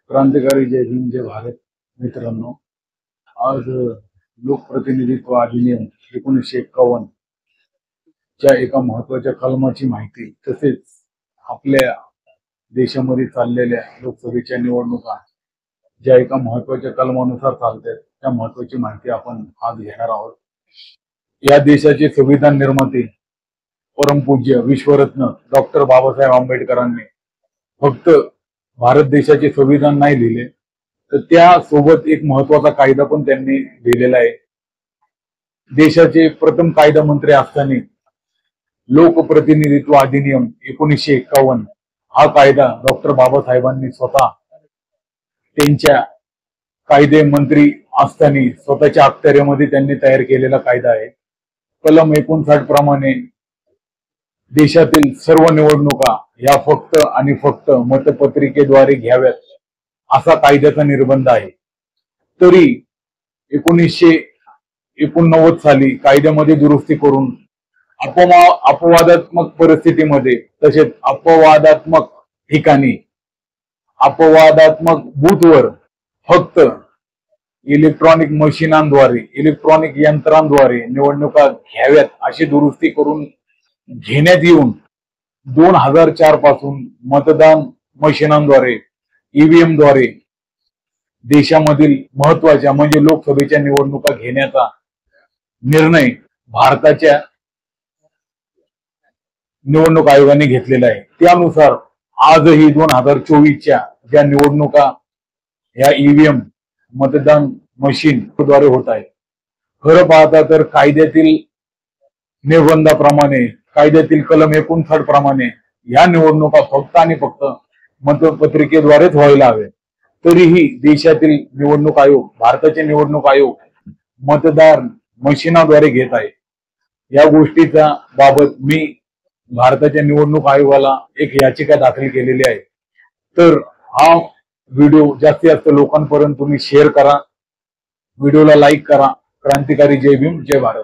क्रांतिकारी जय भीम जय भारत. मित्रांनो, आज लोकप्रतिनिधित्व अधिनियम 1951 च्या एका महत्वाच्या कलमाची माहिती तसेच आपल्या देशामध्ये चाललेल्या लोकसभेच्या निवडणुका ज्या एका महत्वाच्या कलमानुसार चालतात त्या महत्वाची माहिती आपण आज घेणार आहोत. या देशाचे संविधान निर्माते परमपूज्य विश्वरत्न डॉक्टर बाबासाहेब आंबेडकरांनी फक्त भारत देशाचे संविधान नाही लिहिले तर त्यासोबत एक महत्वाचा कायदा पण त्यांनी लिहिलेला आहे. देशाचे प्रथम कायदा मंत्री असताना लोकप्रतिनिधित्व अधिनियम 1951 हा कायदा डॉक्टर बाबासाहेबांनी स्वतः त्यांच्या कायदे मंत्री असताना स्वतःच्या अखत्यारीमध्ये त्यांनी तयार केलेला कायदा आहे. कलम 59 प्रमाणे देशातील सर्व निवडणुका या फक्त आणि फक्त मतपत्रिकेद्वारे घ्याव्यात असा कायद्याचा निर्बंध आहे. तरी 1989 साली कायद्यामध्ये दुरुस्ती करून अपवादात्मक परिस्थितीमध्ये तसेच अपवादात्मक ठिकाणी अपवादात्मक बूथवर फक्त इलेक्ट्रॉनिक मशीनांद्वारे इलेक्ट्रॉनिक यंत्रांद्वारे निवडणुका घ्याव्यात अशी दुरुस्ती करून घेण्यात येऊन 2004 पासून मतदान मशीनांद्वारे ईव्हीएम द्वारे देशामधील महत्वाच्या म्हणजे लोकसभेच्या निवडणुका घेण्याचा निर्णय भारताच्या निवडणूक आयोगाने घेतलेला आहे. त्यानुसार आजही 2024च्या ज्या निवडणुका या ईव्हीएम मतदान मशीन द्वारे होत आहे. खरं पाहता तर कायद्यातील निर्बंधाप्रमाणे कायद्यातील कलम 59 प्रमाणे या निवडणुका फक्त आणि फक्त मतपत्रिकेद्वारेच व्हायला हवे. तरीही देशातील निवडणूक आयोग भारताचे निवडणूक आयोग मतदार मशीनाद्वारे घेत आहे. या गोष्टीचा बाबत मी भारताच्या निवडणूक आयोगाला एक याचिका दाखल केलेली आहे. तर हा व्हिडिओ जास्तीत जास्त लोकांपर्यंत तुम्ही शेअर करा, व्हिडिओला लाईक करा. क्रांतिकारी जय भीम जय भारत.